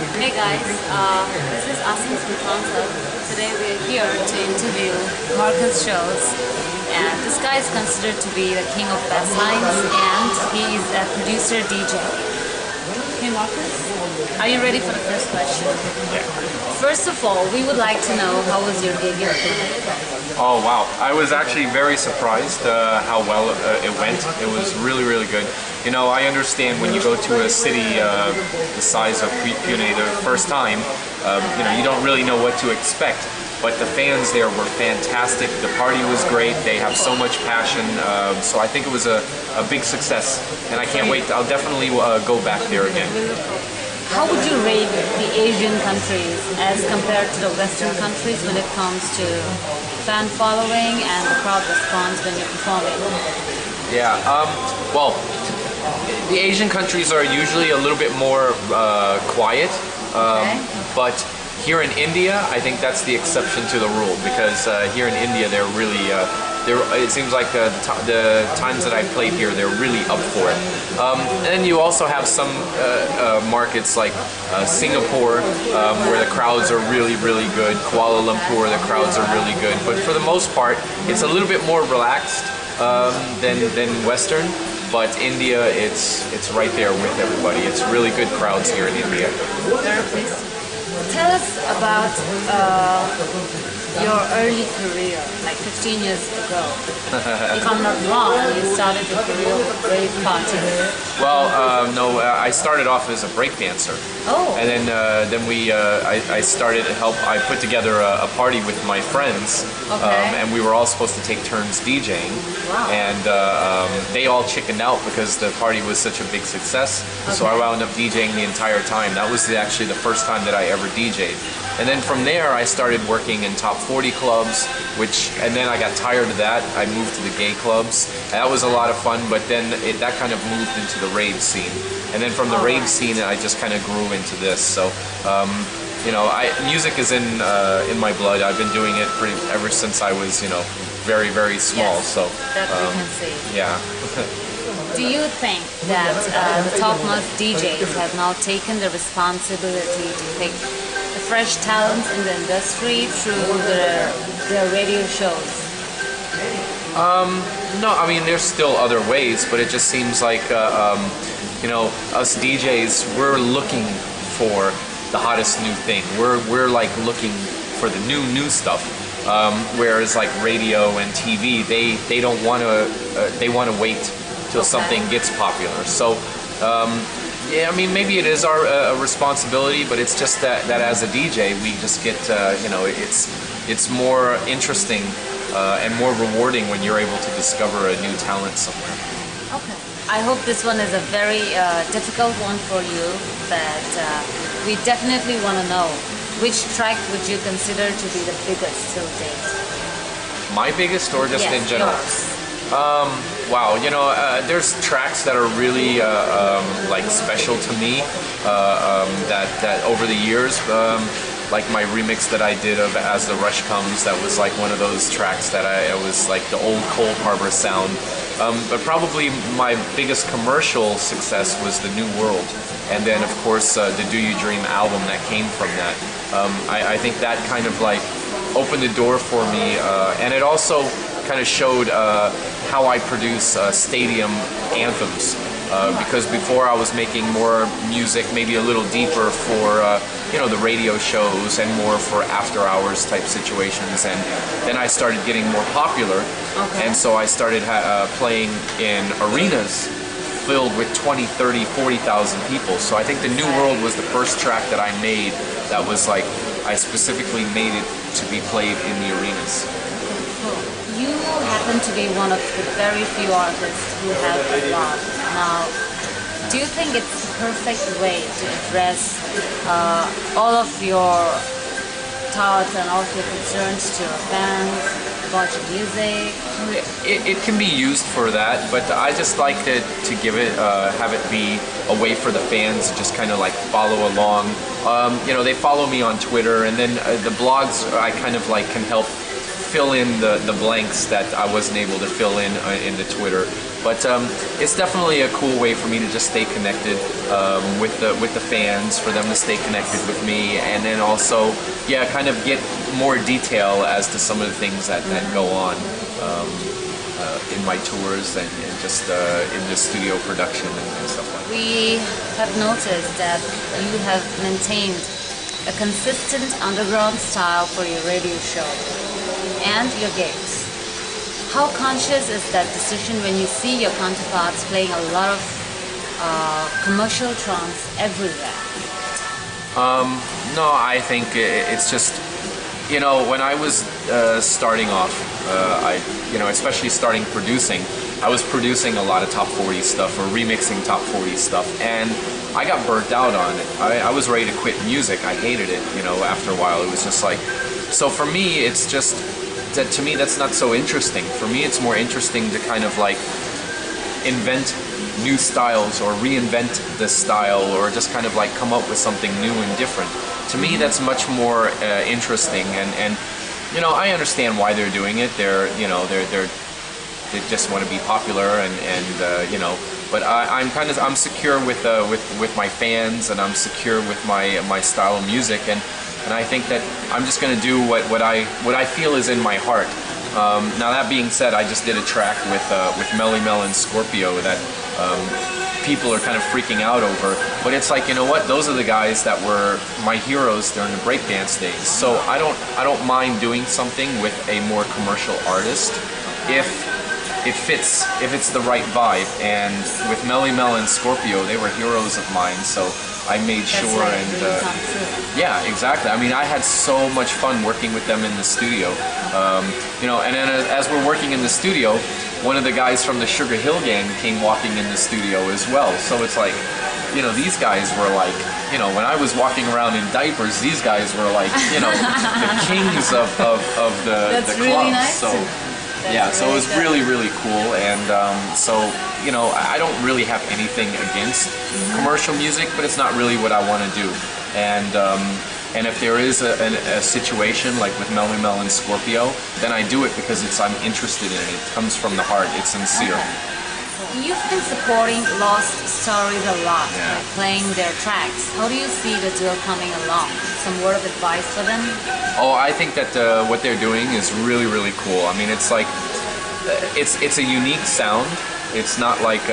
Hey guys, this is Asim from Trance Hub. Today we are here to interview Markus Schulz, and this guy is considered to be the king of bass lines, and he is a producer DJ. Hey Markus, are you ready for the first question? Yeah. First of all, we would like to know how was your gig yesterday? Oh wow, I was actually very surprised how well it went. It was really, really good. You know, I understand when you go to a city the size of Pune the first time, you know, you don't really know what to expect. But the fans there were fantastic. The party was great. They have so much passion. So I think it was a big success. And I can't wait. I'll definitely go back there again. How would you rate the Asian countries as compared to the Western countries when it comes to fan following and the crowd response when you're performing? Yeah, well, the Asian countries are usually a little bit more quiet, but here in India, I think that's the exception to the rule, because here in India, they're really, it seems like the times that I played here, they're really up for it. And then you also have some markets like Singapore, where the crowds are really, really good. Kuala Lumpur, the crowds are really good. But for the most part, it's a little bit more relaxed than Western. But India, it's right there with everybody. It's really good crowds here in India. Tell us about your early career, like 15 years ago. If I'm not wrong, you started your career with Brave Party. Well, no, I started off as a break dancer. Oh. And then I started to help. I put together a party with my friends, and we were all supposed to take turns DJing. Wow. And they all chickened out because the party was such a big success. So I wound up DJing the entire time. That was actually the first time that I ever DJ'd. And then from there, I started working in top 40 clubs, and then I got tired of that. I moved to the gay clubs. And that was a lot of fun, but then that kind of moved into the rave scene. And then from the rave scene, I just kind of grew into this. So, you know, music is in my blood. I've been doing it ever since I was, you know, very, very small. Yes, so that we can see. Yeah. Do you think that the topmost DJs have now taken the responsibility to pick the fresh talents in the industry through their radio shows? No, I mean, there's still other ways, but it just seems like, you know, us DJs, we're looking for the hottest new thing. We're like looking for the new stuff. Whereas like radio and TV, they don't want to, they want to wait till something gets popular. So, yeah, I mean, maybe it is our responsibility, but it's just that as a DJ, we just get, you know, it's more interesting and more rewarding when you're able to discover a new talent somewhere. Okay. I hope this one is a very difficult one for you, but we definitely want to know, which track would you consider to be the biggest till date? My biggest, or just in general? Yours. Wow, you know, there's tracks that are really like special to me that over the years, like my remix that I did of As the Rush Comes, that was like one of those tracks that it was like the old Cold Harbor sound. But probably my biggest commercial success was The New World. And then of course the Do You Dream album that came from that. I think that kind of like opened the door for me, and it also kind of showed how I produce stadium anthems. Because before I was making more music, maybe a little deeper for you know, the radio shows and more for after hours type situations, and then I started getting more popular, and so I started playing in arenas filled with 20, 30, 40,000 people. So I think The New World was the first track that I made that was like, I specifically made it to be played in the arenas. You happen to be one of the very few artists who have evolved. Now, do you think it's the perfect way to address all of your thoughts and all of your concerns to your fans about your music? It can be used for that, but I just like to give it, have it be a way for the fans to just kind of like follow along. You know, they follow me on Twitter, and then the blogs, I kind of like can help fill in the blanks that I wasn't able to fill in the Twitter. But it's definitely a cool way for me to just stay connected with the fans, for them to stay connected with me, and then also, yeah, kind of get more detail as to some of the things that go on in my tours and just in the studio production and stuff like that. We have noticed that you have maintained a consistent underground style for your radio show and your gigs. How conscious is that decision when you see your counterparts playing a lot of commercial trance everywhere? No, I think it's just, you know, when I was starting off, especially starting producing, I was producing a lot of top 40 stuff or remixing top 40 stuff, and I got burnt out on it. I was ready to quit music. I hated it, you know, after a while. It was just like, so for me, it's just, that to me that's not so interesting. For me it's more interesting to kind of like invent new styles or reinvent the style or just kind of like come up with something new and different. To me that's much more interesting, and you know, I understand why they're doing it. They just want to be popular and you know, but I'm secure with my fans, and I'm secure with my style of music, and I think that I'm just going to do what I feel is in my heart. Now that being said, I just did a track with Melly Mel and Scorpio that people are kind of freaking out over, but it's like, you know what? Those are the guys that were my heroes during the breakdance days. So I don't mind doing something with a more commercial artist if it fits, if it's the right vibe. And with Melly Mel and Scorpio, they were heroes of mine, so I made sure. And yeah, exactly. I mean, I had so much fun working with them in the studio. You know, and then as we're working in the studio, one of the guys from the Sugar Hill Gang came walking in the studio as well. So it's like, you know, these guys were like, you know, when I was walking around in diapers, these guys were like, you know, the kings of the club. Really nice. So yeah, so it was really, really cool. And so, you know, I don't really have anything against commercial music, but it's not really what I want to do. And if there is a situation like with Melly Mel and Scorpio, then I do it because I'm interested in it. It comes from the heart. It's sincere. Okay. You've been supporting Lost Stories a lot, Yeah. by playing their tracks. How do you see the duo coming along? Some word of advice for them? Oh, I think that what they're doing is really, really cool. I mean, it's like, it's a unique sound. It's not like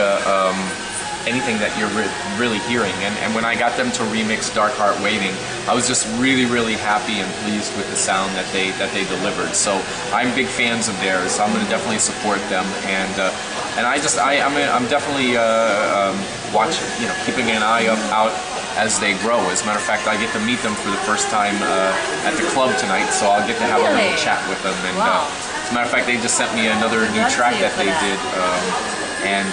anything that you're really hearing. And when I got them to remix Dark Heart Waiting, I was just really, really happy and pleased with the sound that they delivered. So I'm big fans of theirs. So I'm going to definitely support them. And I'm definitely watching, you know, keeping an eye out as they grow. As a matter of fact, I get to meet them for the first time at the club tonight, so I'll get to have a little chat with them. And wow. As a matter of fact, they just sent me another new track that they did, and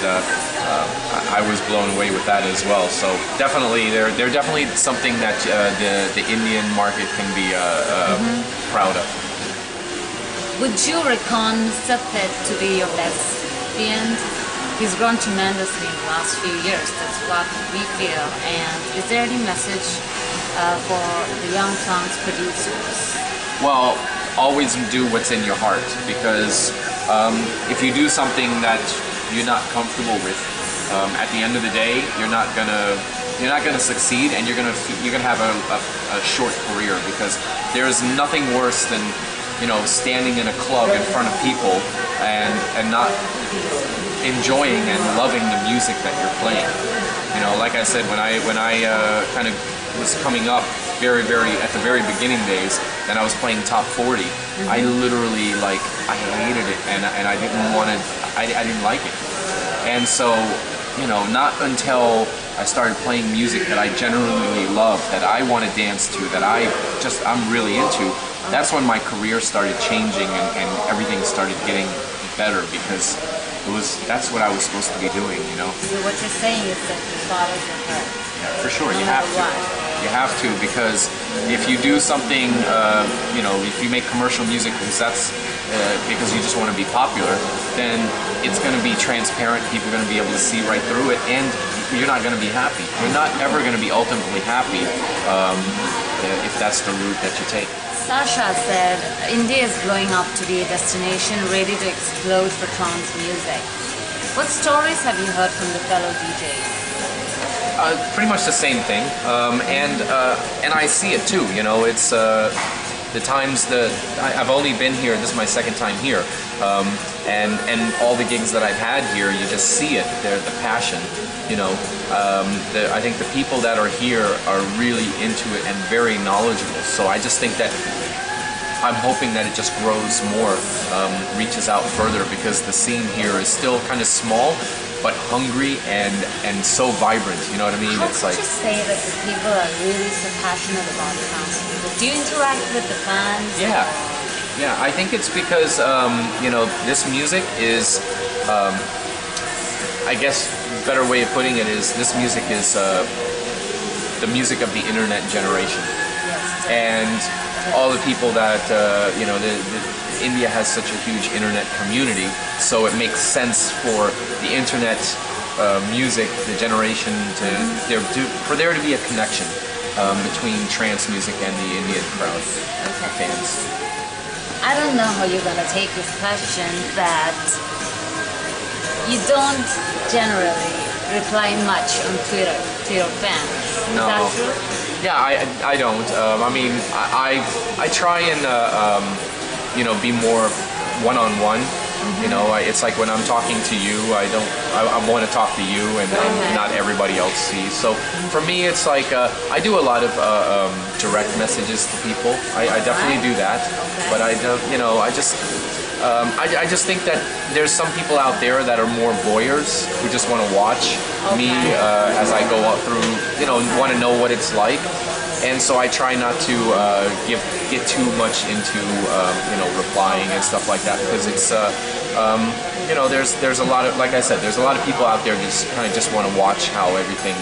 I was blown away with that as well. So definitely, they're definitely something that the Indian market can be proud of. Would you reckon Submerge to be your best band? He's grown tremendously in the last few years. That's what we feel. And is there any message for the young trance producers? Well, always do what's in your heart, because if you do something that you're not comfortable with, at the end of the day, you're not gonna succeed, and you're gonna have a short career, because there's nothing worse than, you know, standing in a club in front of people and not enjoying and loving the music that you're playing. You know, like I said, when I kind of was coming up very at the very beginning days, and I was playing top 40, I literally, like, I hated it, and I didn't like it. And so, you know, not until I started playing music that I genuinely love, that I want to dance to, that I'm really into, that's when my career started changing and everything started getting better, because that's what I was supposed to be doing, you know. So what you're saying is that you follow your heart. Yeah, for sure, you have to. You have to, because if you do something, you know, if you make commercial music because you just want to be popular, then it's going to be transparent. People are going to be able to see right through it, and you're not going to be happy. You're not ever going to be ultimately happy if that's the route that you take. Sasha said India is blowing up to be a destination ready to explode for trance music. What stories have you heard from the fellow DJs? Pretty much the same thing, and I see it too. You know, it's the times that I've only been here. This is my second time here, and all the gigs that I've had here, you just see it. The passion. You know, I think the people that are here are really into it and very knowledgeable. So I just think that I'm hoping that it just grows more, reaches out further, because the scene here is still kind of small, but hungry and so vibrant. You know what I mean? How It's could like, you say that the people are really so passionate about trance music? Do you interact with the fans? yeah, yeah. I think it's because you know, this music is, I guess, a better way of putting it is, this music is the music of the internet generation, Yes. and all the people that you know, India has such a huge internet community, so it makes sense for the internet music, the generation, for there to be a connection between trance music and the Indian crowd fans. I don't know how you're gonna take this question, that you don't generally reply much on Twitter to your fans. Is No. that true? Yeah, I don't. I mean, I try and you know, be more one-on-one. You know, it's like when I'm talking to you, I want to talk to you, and not everybody else sees. So for me, it's like I do a lot of direct messages to people. I definitely do that, but I don't. You know, I just think that there's some people out there that are more voyeurs, who just want to watch me as I go up through. You know, want to know what it's like. And so I try not to get too much into you know, replying and stuff like that, because it's you know, there's a lot of, like I said, there's a lot of people out there just kind of just want to watch how everything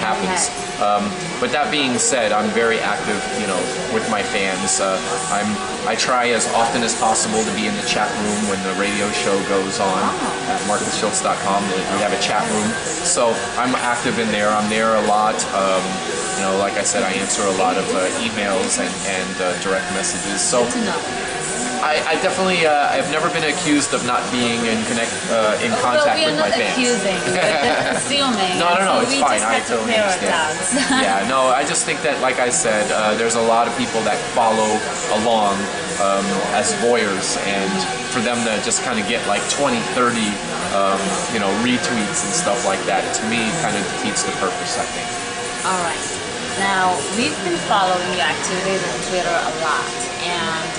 happens. But that being said, I'm very active, you know, with my fans. I try as often as possible to be in the chat room when the radio show goes on at markusschulz.com. We have a chat room, so I'm active in there. I'm there a lot. You know, like I said, I answer a lot of emails and direct messages. So I definitely, I've never been accused of not being in contact with my fans. Accusing, we're just assuming. No, it's we fine. Just I have to totally clear our understand. doubts. Yeah, no, I just think that, like I said, there's a lot of people that follow along as voyeurs, and for them to just kind of get like 20, 30, you know, retweets and stuff like that, to me, kind of defeats the purpose, I think. All right. Now, we've been following your activities on Twitter a lot, and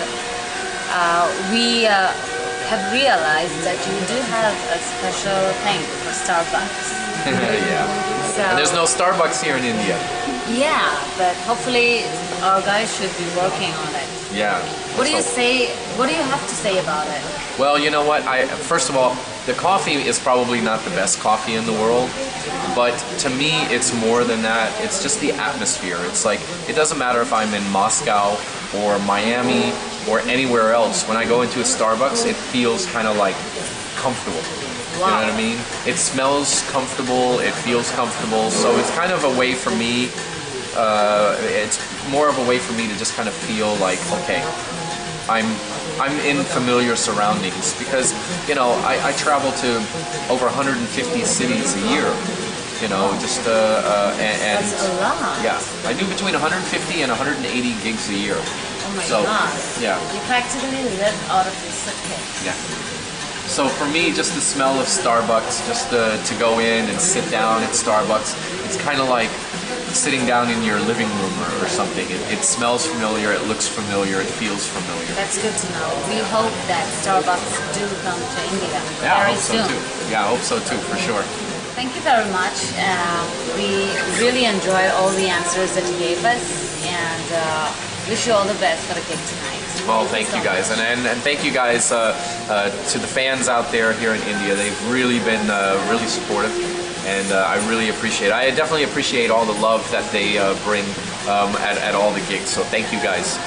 we have realized that you do have a special thing for Starbucks. Yeah. So, And there's no Starbucks here in India. yeah, but hopefully our guys should be working on it. Yeah. What do you So- say? What do you have to say about it? Well, you know what? First of all, the coffee is probably not the best coffee in the world, but to me, it's more than that. It's just the atmosphere. It's like, it doesn't matter if I'm in Moscow or Miami or anywhere else. When I go into a Starbucks, it feels kind of like comfortable. You know what I mean? It smells comfortable. It feels comfortable. So it's kind of a way for me. It's more of a way for me to just kind of feel like, okay, I'm in familiar surroundings, because, you know, I travel to over 150 cities a year, you know, just and That's a lot. yeah, I do between 150 and 180 gigs a year. Oh my So, God. yeah. You practically live out of the suitcase. Yeah. So for me, just the smell of Starbucks, just to go in and sit down at Starbucks, it's kind of like sitting down in your living room or something. It smells familiar, it looks familiar, it feels familiar. That's good to know. We hope that Starbucks do come to India Yeah, I very hope so soon. too. Yeah, I hope so too, for sure. Thank you very much. We really enjoyed all the answers that you gave us, and wish you all the best for the gig tonight. Well, thank you guys, and thank you guys to the fans out there here in India. They've really been really supportive, and I really appreciate it. I definitely appreciate all the love that they bring at all the gigs, so thank you guys.